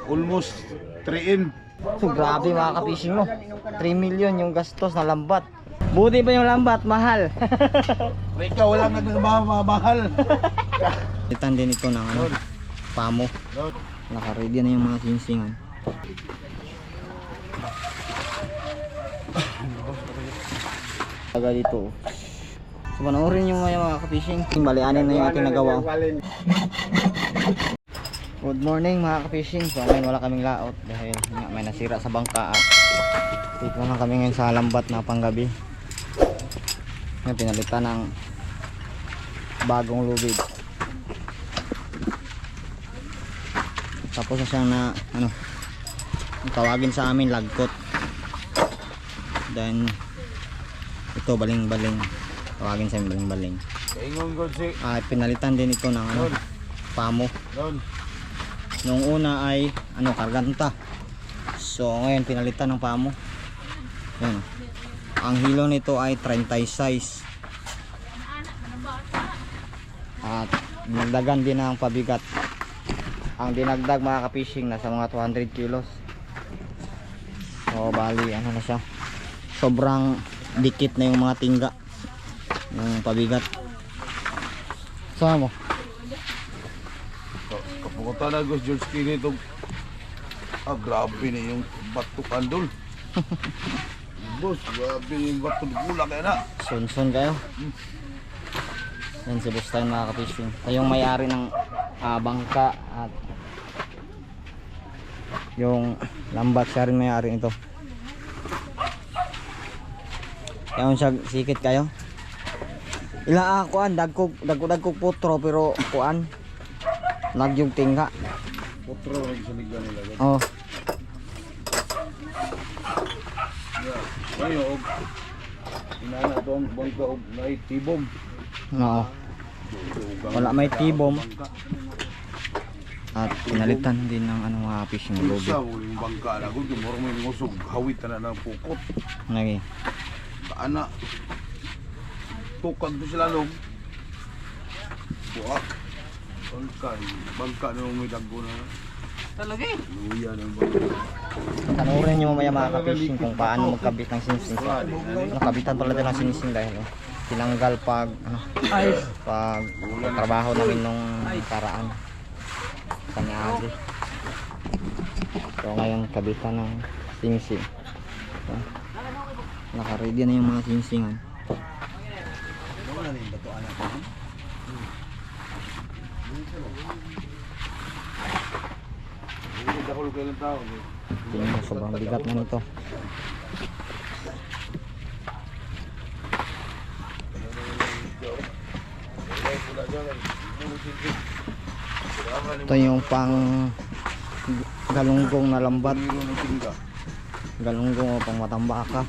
almost 3M. So grabe mga ka-fishing mo. 3 million yung gastos na lambat. Buti pa yung lambat, mahal. Ikaw wala nga nagmamahal. Itan din ito ng ano, pamo. Naka-ready na yung mga sinsingan. Taga dito. So panoorin yung mga ka-fishing. Balianin na yung ating nagawa. Good morning mga ka-fishing. So ngayon wala kaming laot dahil may nasira sa bangka at dito na kami ngayon sa lambat na panggabi. Ngayon pinalitan ng bagong lubid. Tapos na siyang na ano, tawagin sa amin lagkot. Then ito baling-baling. Tawagin sa amin baling-baling. Pinalitan din ito ng ano, pamo. Nung una ay ano, karganta. So ngayon pinalitan ng pamo. Yan. Ang hilo nito ay 36. At dinagdagan din ang pabigat. Ang dinagdag mga ka-fishing nasa mga 200 kilos. So bali ano na siya, sobrang dikit na yung mga tingga yung pabigat. Sama mo Kapunta na Gus George Kini itong grabe na yung bato kandol. Boss, grabe yung bato gula kaya na. Sunsun kayo. Yan si Boss Tayo mga ka-fishing. Yung may-ari ng bangka at yung lambat, siya rin may-ari nito. Yan siya sikit kayo. Ila kuan dagkog putro pero kuan nagyog tingga. Putro rin sa liga nila. Oh. Ngayon, inana ito ang bangka o may tibom. Oo. Wala may tibom. At pinalitan din ng ano mga fishing lobby. Isa mo yung bangka na kung murang may ngusog hawit na ng pukot. Lagi. Kaana. Tukag to sila nung. Buak. Bangka na may dago na. Talaga eh. Luya ng bangka. Panoorin nyo mamaya mga ka-fishing kung paano magkabit ng singsing. Nakabitan pala din ng singsing dahil tinanggal pag trabaho namin nung paraan sa Niagi. So ngayon kabitan ng singsing. So, naka-ready na yung mga singsingan. Tingnan mo, sobrang bigat na nito. Ito yung pang galunggong na lambat. Galunggong o pang matambaka.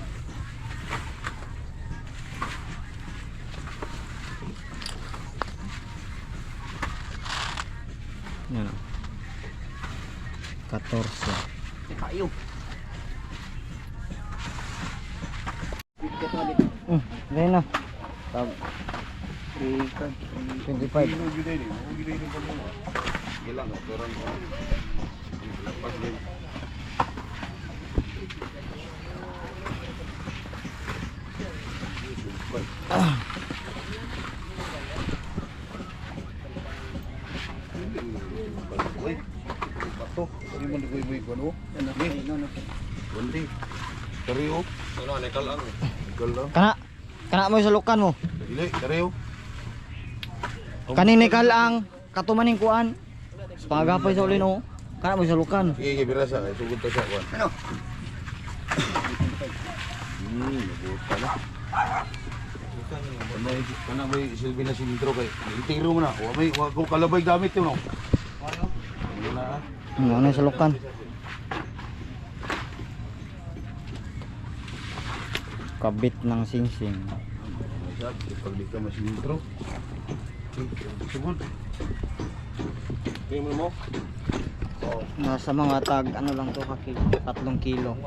Yan. 14. Kayo. Dahil na. Tag 25. Bato, ini mo nagwiwi ko no? Bundi. Kariyo. Ano nekal ang? Nekal lang. Kana mo sulukan mo. Dili, kariyo. Kaning nikal ang katumaning kuan. Pagapoy sa ulin o. Kana mo sulukan. Sige, birasa kay sugod ta sa kuan. Ano? Nabuta na. Kana may silbi na sintro kay. Itiro mo na. Wa ko kalabay gamit yun no. Ano yung sulukan? Kabit ng singsing. Pag di ka masintro. Sugod. Kaya mo? Nasa mga tag ano lang to 3 kilo.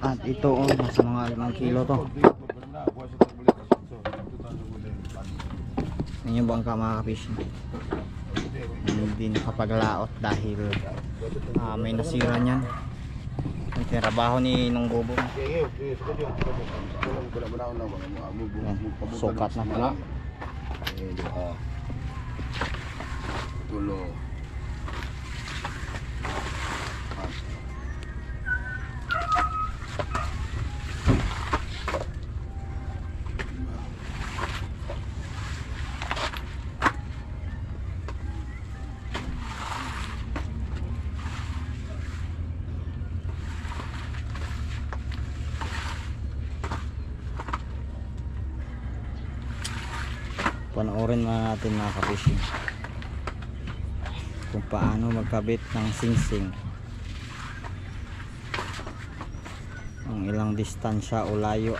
At ito nasa mga 5 kilo to. Yan yung bangka mga ka-fishing. Hindi nakapaglaot dahil may nasira niyan. Ang tinatrabaho ni Nong Bobo. Yan, sukat na pala. Tulo. Panoorin na natin mga ka-fishing kung paano magkabit ng singsing, ang ilang distansya o layo.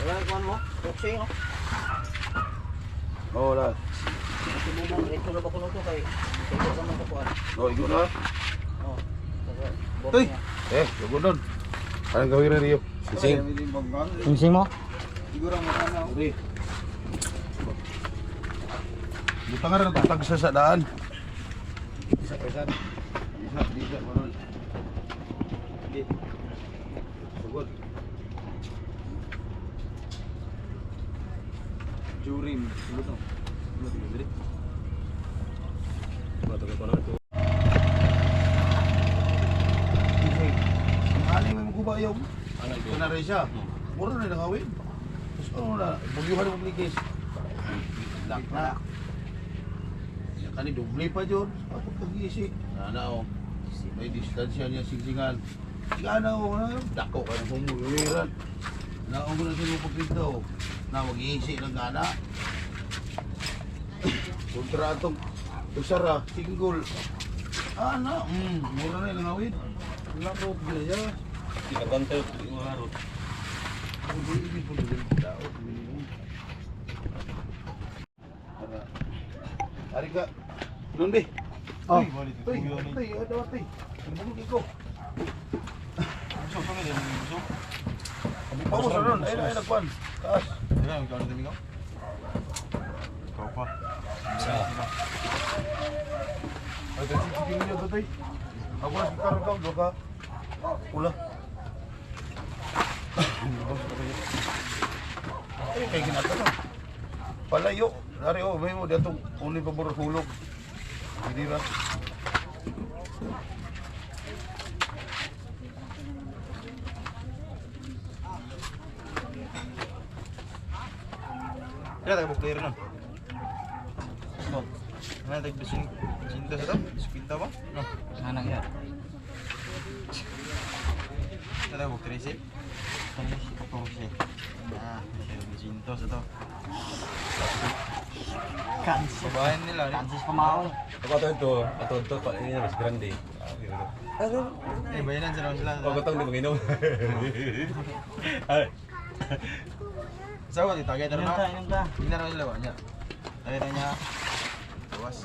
Wala kuan mo? Boxing oh. Oh, wala. Sumubong ito na ba kuno to kay ito sa mga kuan. Oh, igo na. Oh. Uy! Igo doon. Anong gawin na niyo? Sising. Singsing mo? Siguro mo na. Uri. Buta nga rin tag sa daan. Isa pa isa. Isa maron. Di. Sugod. Jurim, sugod no. Sugod. Bato ko na ito. Ang aling may magubayaw. Ito na rin siya. Mura na nangawin. Tapos ano na, bugyuhan mo plikis. Lak na. Kani doble pa dyan. Ako pag-iisi. O. May distansya niya singsingan. Sigana o. Dako ka ng humuliran. Naong mo na sinupag dito. Na mag-iisi ng gana. Kontra itong usara, single. Mura na nangawin. Lakot gila siya. Kita bantai untuk mengarut. Ini pun dari daun minum. Hari ka, doon be. Oh. Tay, ada tay. Bulog iko. Busog kami din, busog. Kami pa sa ron, ay nagpan. Taas. Dira ang karon din ko. Kau pa. Ay kasi sige niyo tay. Ako na karon ka do ka. Ula. Ay kay ginata no. Palayo, dari may mo datong uli pa buro hulog. Hindi ra. Kaya tayo buklir nun. No. Ano tayo bisin cinta sa to? Spinta ba? No. Anang yan. Ano tayo buklir si? Ano si? Tayo bisinto sa to. Kansis. Babayan nila. Kansis pamaong. Ako ito, Pak, ini mas grande. Bayanan sila. Ako itong di mag-inom. Sawa di tagay Inom taro ka, na. inom ka. Tingnan naman sila ba niya. Tagay niya. Bawas.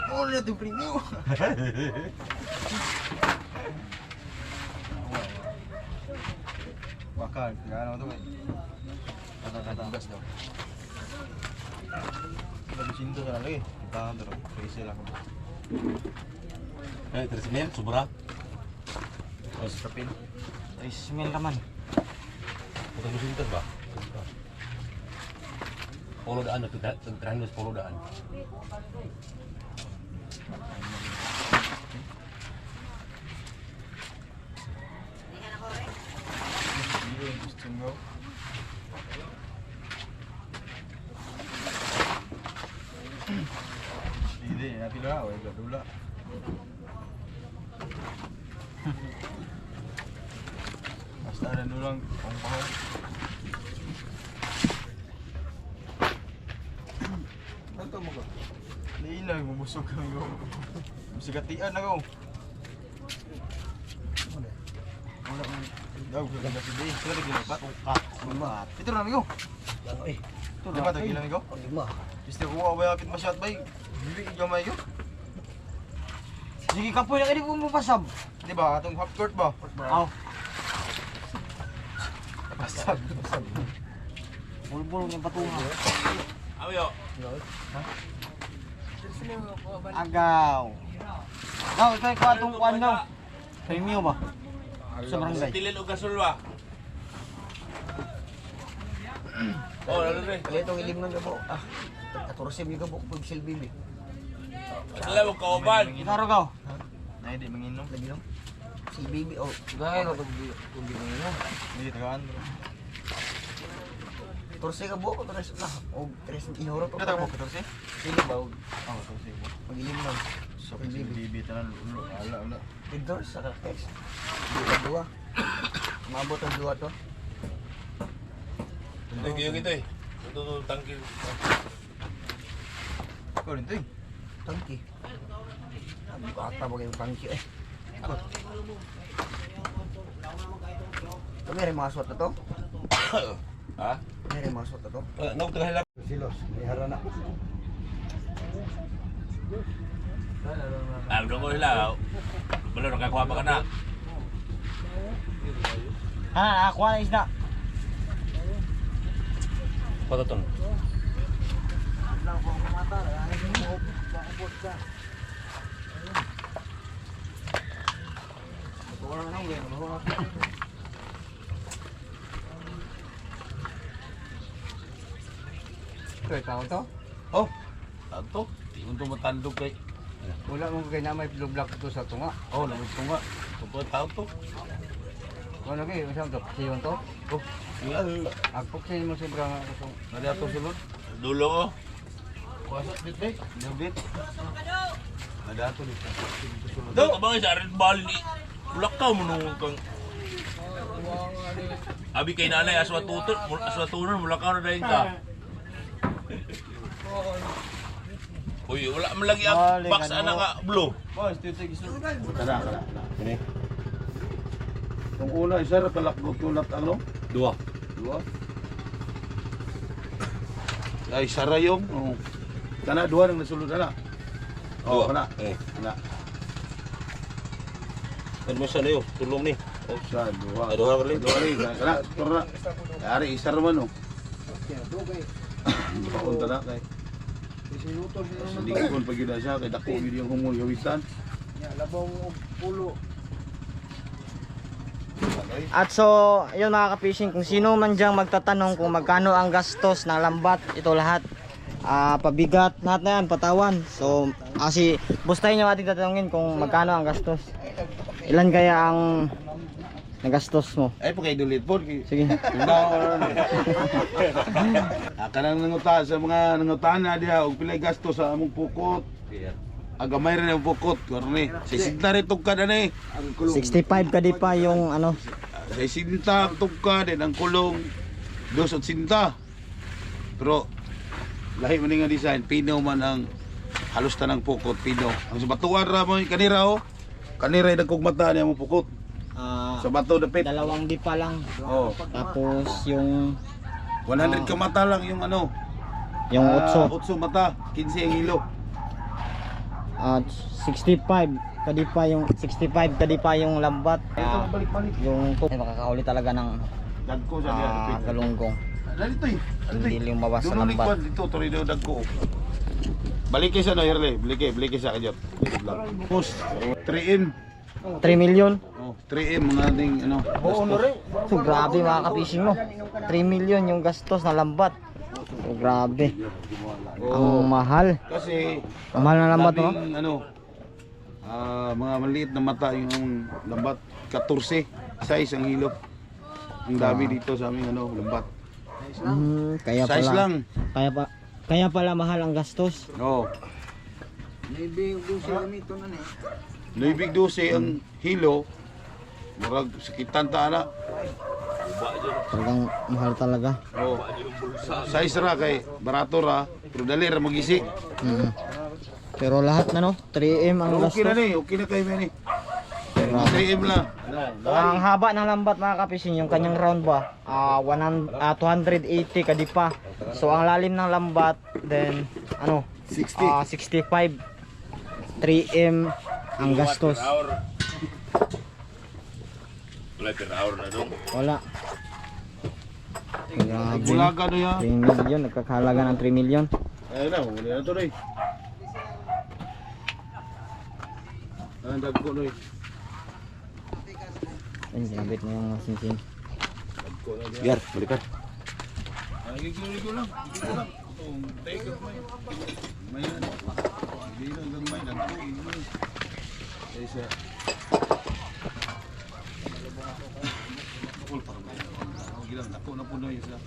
Oh, lihat yung preview. Bakal, gano'n ito eh. Kata-kata. Gas daw. Nabisinto ka na lagi. Kita ka ito. Crazy lang. Terus mil, sobra. Tapos kapin. Ay, smell ka man. Bukan musim itu, Pak. Polo daan, terakhir polo daan. Hindi, natin lang. Wala dula. lang ang pahal. Ano mo ka? Lilag, mabusog kami ko. Sigatian na ko. Wala man. Daw, ganda si Day. Sila lagi nagbat. Ito na amigo. Ito na ba ito gila amigo? Piste ko abay apit masyad bay. Hindi gamay yo. Sige kapoy na kini mo pasab. Di ba atong half court ba? Aw. Pasag. Bulbul ng patunga. Ayo. Agaw. Gaw, ito ko atong kuan daw. Premium ba? Sa barangay. Tilin og gasol ba? Oh, lalo rin. Itong ilim ng gabo. 14 yung gabo pag silbibi. Dala mo kauban. Itaro gaw. Nay di manginom. Lagi lang. Silbibi o. Gaya no pag mo. Hindi tagaan. 14 gabo ko tres na. O 3 euro to. Kata mo 14? Sili ba? Ah, 14 mo. Pag ilim lang. So, silbibi tanan ulo. Ala. Tidor sa text. Dua. Mabot ang dua to. Ito yung ito eh. Ito tangkil. Ko rin to eh. Tangki. Ang bata ba kayong tangki eh. Kami rin mga suot na to. Ha? Kami rin mga suot na to. Nung tengah hilap. Silos, may harana. Ah, belum ko hilaw. Belum nakakuha pa ka na. Ako na isda. Pataton. Tao to? Oh, tato. Di mo ito matandog kay. Wala mong kaya na may blog to sa tunga. Oh, nangit ko nga. Tupod tao to. Ano lagi? Masang to? Siyon to? Oh, iya. Agpok sa mo siyempre nga ito. Nadi ato sulod. Dulo ko. Kuasa bit bit. Bit. Nadi ato dito. Do, kabang sa red ball ni. Bulakaw mo nung kang abi kay nanay aswatunon mulakaw na dayon ka. Uy, wala man lagi ang box ana ka blue. Boss, tito gisul. Kana. Ini. Kung una isa ra talakgot kulat ano? Dua. Dua. Ay sarayong. Oh. Kana dua nang nasulod na. Oh, kana. Kana. Ano sa niyo? Tulong ni. Oh, sa dua. Dua kali. Dua rin. Kana. Turna. Ari isa ra man oh. Paunta na kay. Hindi ko pag yun na siya kay dako yun yung humul yawisan. At so, yun mga ka-fishing, kung sino man diyang magtatanong kung magkano ang gastos ng lambat, ito lahat. Pabigat, lahat na yan, patawan. So, kasi bustahin nyo ating tatanungin kung magkano ang gastos. Ilan kaya ang nagastos mo? Ay pa kay dulit po. Sige. Kanang nanguta sa mga nangutaan na diha og pilay gasto sa among pukot. Agamay rin ang pukot, karne. 60 rin tugkad ani. Ang kulong. 65 ka di pa yung ano. 60 tugkad din ang kulong. 280. Pero lahi man nga design, pino man ang halos tanang pukot, pino. Ang sa batuan ra mo kanira oh. Kanira dagkog mata niya mo pukot. Sa bato dapit. Dalawang di pa lang. Oh. Tapos yung 100 ka mata lang yung ano. yung 8. 8 mata, 15 ang hilo. At 65 kadi pa yung 65 kadi pa yung lambat. Kaya Balik-balik. yung ay makakauli talaga ng Dagko sa diha dapit. galunggong. Dito eh. Hindi lumabas sa Dulo lambat. likod dito torido dagko. Balik kayo sa no Herle, balik kayo sa kajot. Post 3M. 3 million. Oh, 3M mga ding ano. So grabe mga ka-fishing mo. 3 million yung gastos na lambat. So grabe. Ang mahal. Kasi Ang mahal na lambat no? daming, ano mga maliit na mata yung lambat 14 size ang hilo. Ang dami dito sa aming ano lambat. Kaya Size pala. lang. Kaya pala mahal ang gastos. Oh. Maybe kung sila nito na ni. Naibig 12 ang hilo. Murag sakitan ta ana. Talagang mahal talaga. Oh. Size ra kay barato ra, pero dali ra magisi. Mm. Pero lahat na no, 3M ang Okay na gastos. ni, okay na kay ni. Grabe. 3M lang. Ang haba ng lambat mga kapising, yung kanyang round ba, 280 kadipa. So ang lalim ng lambat, then ano, 65. 3M ang gastos. Wala per hour na dong. Wala. Grabe. Bulaga no ya. 3 million, nagkakahalaga ng 3 million. Ay na, huli na to ni. Ang dagko no. Ay, ginabit na yung singsing. Biar, balikan. Ay gigo lang. Gigo lang. Take it may. Hindi na gamay dagko. Isa. Kul para mo. Gilang dako na puno yung sila.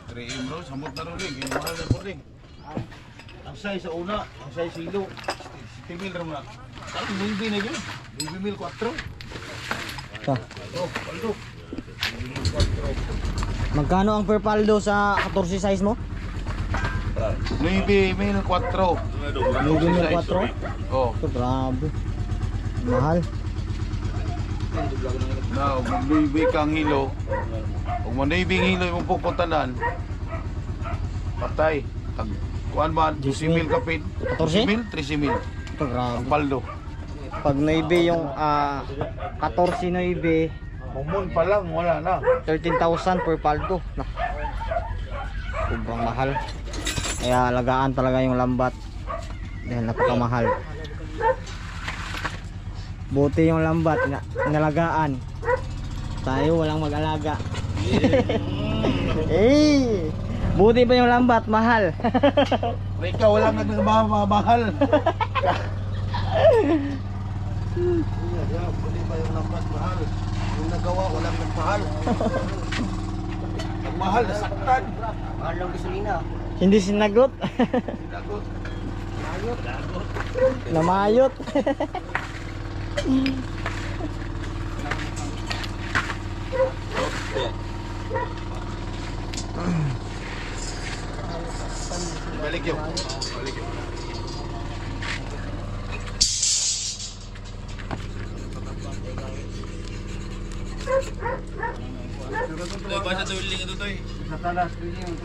Treim bro, samot na rin. Ginamahal na po rin. Ang size sa una, ang size silo. 60 ram na. Ang bumbi na yun. Bumbi mil 4. Ito. Oh, paldo. Magkano ang per paldo sa 14 size mo? Maybe mil 4. Maybe mil 4? Oh. Ito, grabe. Mahal. Na, kung maybe kang hilo. Kung maybe hilo yung pupuntanan. Patay. Tag kuan ba? 12 mil kapit. 14? 13 mil. Ito, grabe. Ang paldo. Pag noibe yung 14 noibe, Mumun pa lang, wala na. 13,000 per paldo. Nah. Sobrang mahal. Kaya alagaan talaga yung lambat. Dahil napakamahal. Buti yung lambat na nalagaan. Tayo walang mag-alaga. Eh, buti pa yung lambat, mahal. Ikaw walang nagmamahal. Buti ba yung lambat mahal? Yung nagawa, walang nagmahal. Nagmahal, nasaktan. Mahal ng gasolina. Hindi sinagot. Sinagot. Namayot. Balik yun. Balik yun. Toy, basa to yung ito toy. Sa talas, pili yung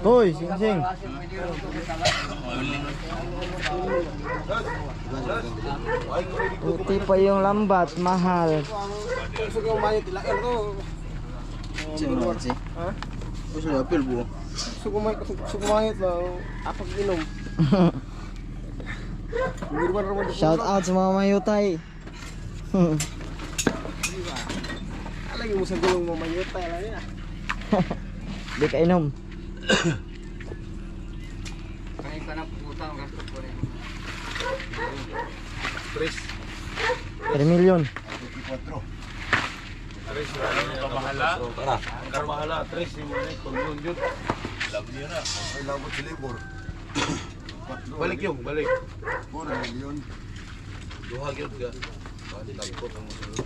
Hoy, sing-sing. Buti pa yung lambat, mahal. Gusto ko mayat ilain ko. Ha? Gusto niya apel po. Gusto ko mayat ba? Apag inom. Birban raman Shout out sa mga mayutay. Alagi mo sa gulong mo mayat tayo lang yan. Di ka inom. Kahit ka na pupunta ang gasto ko rin. 3 million. 24. Aris, ano ka mahala? Tara. Ang karmahala, 3 yung mga pag-yun yun. Love niyo na. Ay, labot si Libor. Balik yung, balik. 4 million. Duhag yun ka. Tagpot ang masulog.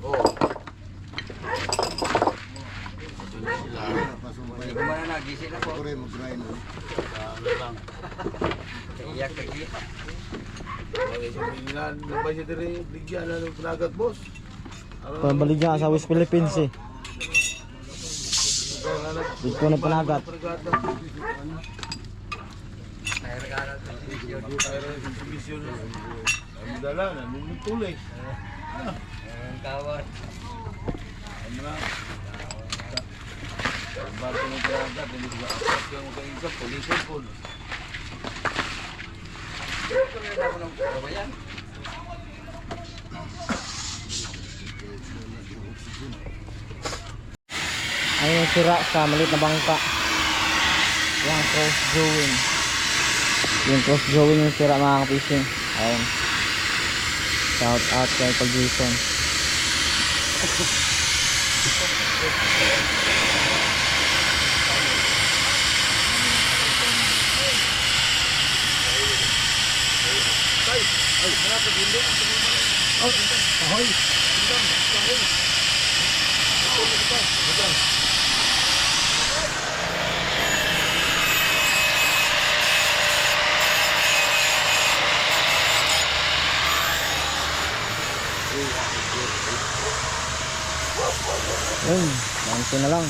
Oh. Nabay siya diri, bigyan na ng panagat, boss. Pabalik niya sa West Philippines eh. Dito na panagat. Ang dala na, numutuloy. Kawan. Ang mga bago ng panagat, hindi ba apat lang ang kaingkap, polisin po. Ayun yung sira sa maliit na bangka. Yung cross drawing. Yung cross drawing yung sira mga ka-fishing. Ayun. Shout out kay Paul Jason. Ayun, bounce na lang.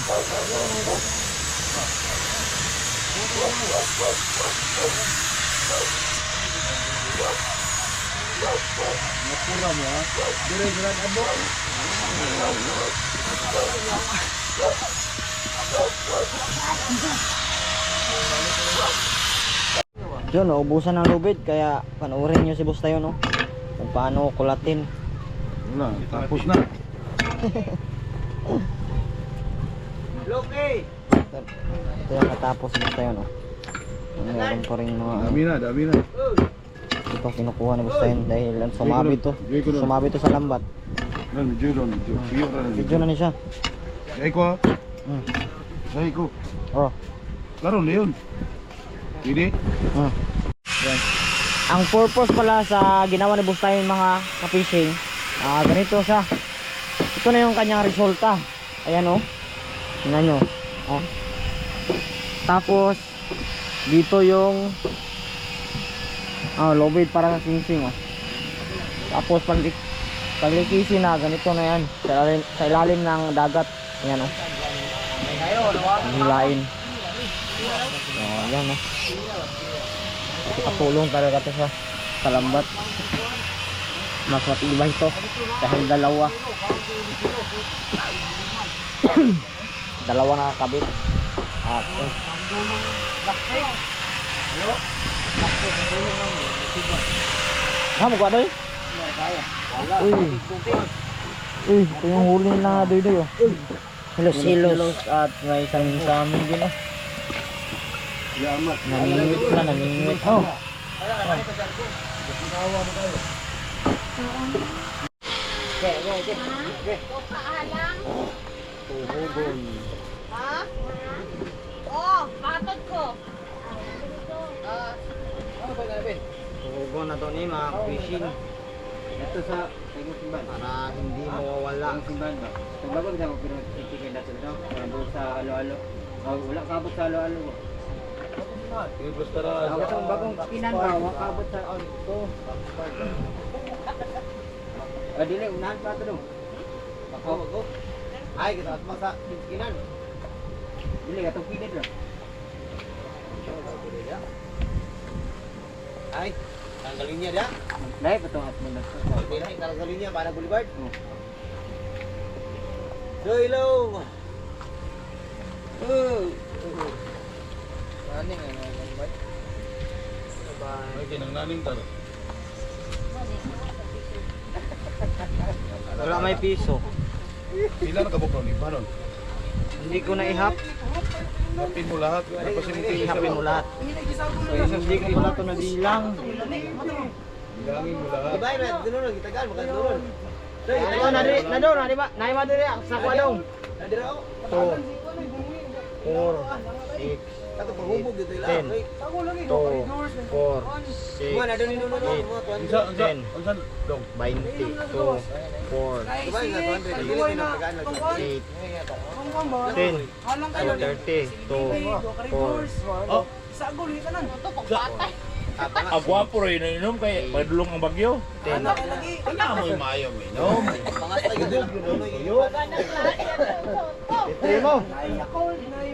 Yun, naubusan ng lubid, kaya panoorin nyo si Boss Tayo, no? Kung paano kulatin. Wala, tapos na. Ito yung natapos si Boss Tayo, no? Meron pa rin mga Dami na. ito kinukuha ni Boss Tayo dahil sumabit to. Sumabit to sa lambat. Medyo ron. Video na ni siya. Ay ko ha. Hmm. Ay ko. Oh. Laro na yun. Hindi? Yan. Ang purpose pala sa ginawa ni Boss Tayo yung mga ka-fishing, ganito siya. Ito na yung kanyang resulta. Ayan, oh. Tingnan nyo. Oh. Tapos dito yung lobid para sa singsing, oh. Tapos paglikisin na ganito na yan sa ilalim ng dagat. Ayan, oh. Hilain. Oh, ayan, oh. Katulong talaga ito sa lambat. Mas matibay ito dahil dalawa dalawa nakakabit. Magwa doy? Uy, ito yung huli nila doy doy, oh. Silos at may samin din, oh. Namingwit. Oh. Tuhugon. Ha? Oh, patod ko. Tuhugon na to ni mga fishing. Ito sa simban para hindi mawawala ang simban ba. Pagbabag na mo pinag-titigil natin no. Doon sa alo-alo. Wala kabot sa alo-alo. Ang bagong kinan ba, wakabot sa ito. Dili, unahan pa ito dong. Bako. Ay, kita at masa kinan. Dili, katong kinid lang. Ay, tanggalin niya dia. Dahil, patong at muna. Okay na, tanggalin niya para boulevard. So, hello. Naning ano ang bay? Ay, kinangnaning taro. Wala may piso. Pila na kabok ni panon. Hindi ko na ihap. Hapin mo lahat. Ihapin mo lahat. So, hindi ko pala ito nabilang. Bilangin mo lahat. Ibay na, dunun lang, itagal, makadunun. Na doon, di ba? Naima din yan. Sa kwadong. Nadira ako. 2, 4, 6, Kato paghubog dito 10, ilang. 2, 4, 6, Mga na doon ninunod mo, 10, mga 10. Unsan dong? 20, 2, 4, Ibay na 200, dili kayo nagtagaan lang. 8, 10, 30, 2, 4. Oh, Ito pag patay. agwapo rin inom kay madulong ang bagyo. Ano mo yung mayo mo? No. Mga tayo doon, Ito mo.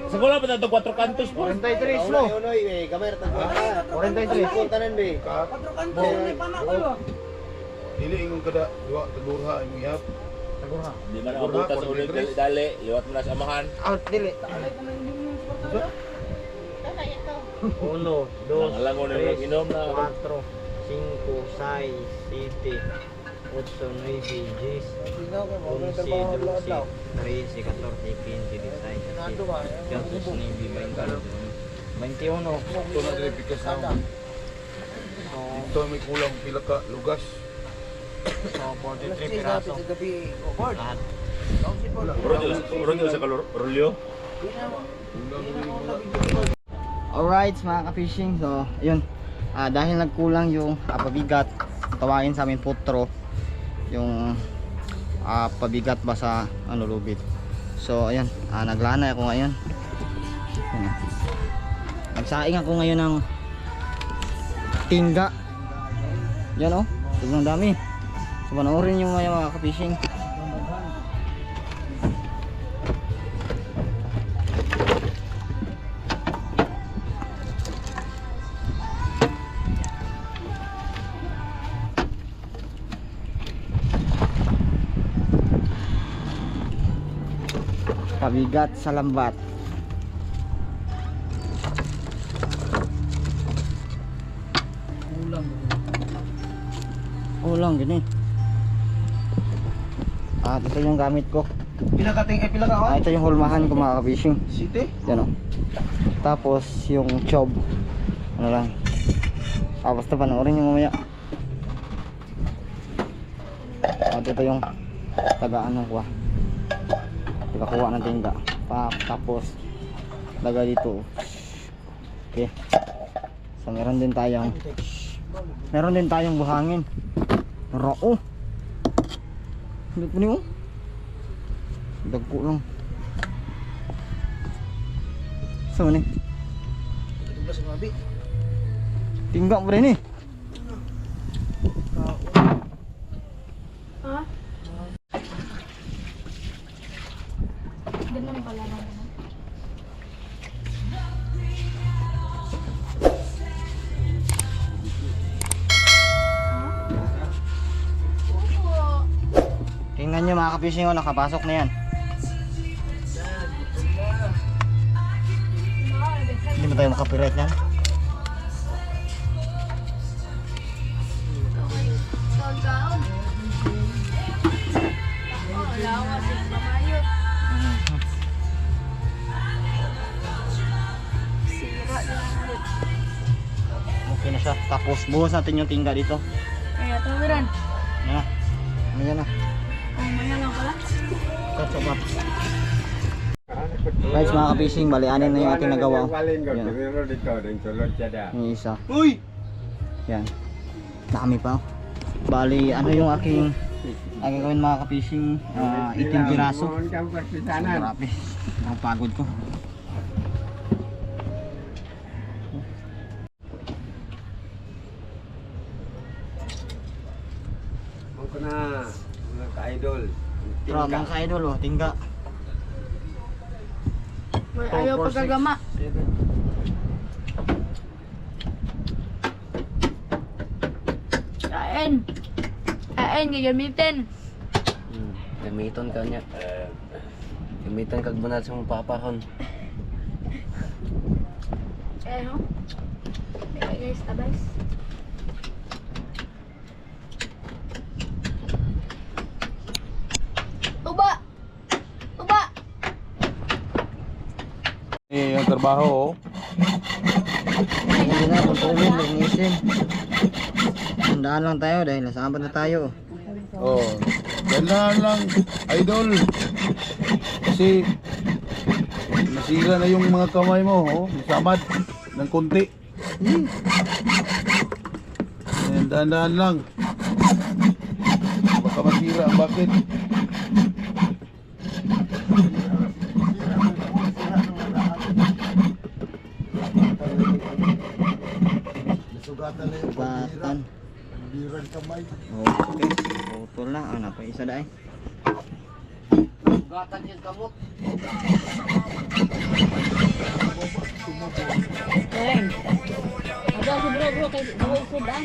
Sa wala pa na ito 4 kantos po. 43 mo. Unoy, gamay na tagwa. 43. Tanan be. Dili ingon kada duwa tagurha imong ihap. Di man abutan sa ulit dali, liwat mo na sa amahan. Out dili. 1, 2, Ang alangon na lang inom na. 4, 5, 6, 7, 8, 9, 10, 11, 12, 13, 14, 15, 16, 17, 18, 19, 20, 21. Ito na dili pikas na. Ito may kulang pila ka lugas. So, 43 Piraso. piraso. Gabi, Gord. Lahat. Rodyo sa kalor, Rolyo. Alright mga ka-fishing, so ayun, dahil nagkulang yung pabigat, tawagin sa amin putro yung pabigat ba sa lubid. So ayun, naglanay ako ngayon. Ayan. Nagsaing ako ngayon ng tingga. Yan sobrang dami. So panoorin yung mga ka-fishing. Pabigat sa lambat. Kulang gini. At ito yung gamit ko. Pila ka Ito yung hulmahan ko mga ka-fishing. City? Yan Tapos yung chob. Ano lang. Basta panoorin nyo mamaya. At ito yung tagaan ng kuha. Kuha ng tinga. Tapos lagay dito. Okay. So meron din tayong buhangin. Rao. Hindi po niyo. Dagko lang. So ni. Tingga mo rin Ha? Ganun pala naman. Tingnan nyo mga ka-fishing, nakapasok na yan. Hindi mo tayo makapiret yan. Kaon-kaon. Wala ko kasi mamayot. Sira na ulit. Okay na siya. Tapos buhos natin yung tingga dito. Kaya tawiran. Yan na. Ano yan na. Maya lang pala. Cut so cut. Guys mga ka-fishing, balianin na yung ating nagawa. Yan. Yung isa. Uy! Yan. Dami pa. Bali, ano yung aking gawin mga ka-fishing? 18 piraso. Grabe. Nakapagod ko. Ako na, mga ka-idol. Pero mga ka-idol, tingga. May ayaw pagkagama. Kain, gagamitin. Gamiton ka niya. Gamiton kag bunal sa mong papahon. Ho? Guys, tabais. Tuba! Tuba! Yung trabaho Hindi na, pagpulong, linisin. Tandaan lang tayo dahil nasa apat na tayo. Dandahan lang, idol. Kasi nasira na yung mga kamay mo, nasamad ng konti. Ayan, dahan-dahan lang. Baka masira ang bakit. Sugatan. Okay, putol na. Ano pa isa dahil? Gatan yung kamot. Kain. Ada si bro, kay bawal ko daan.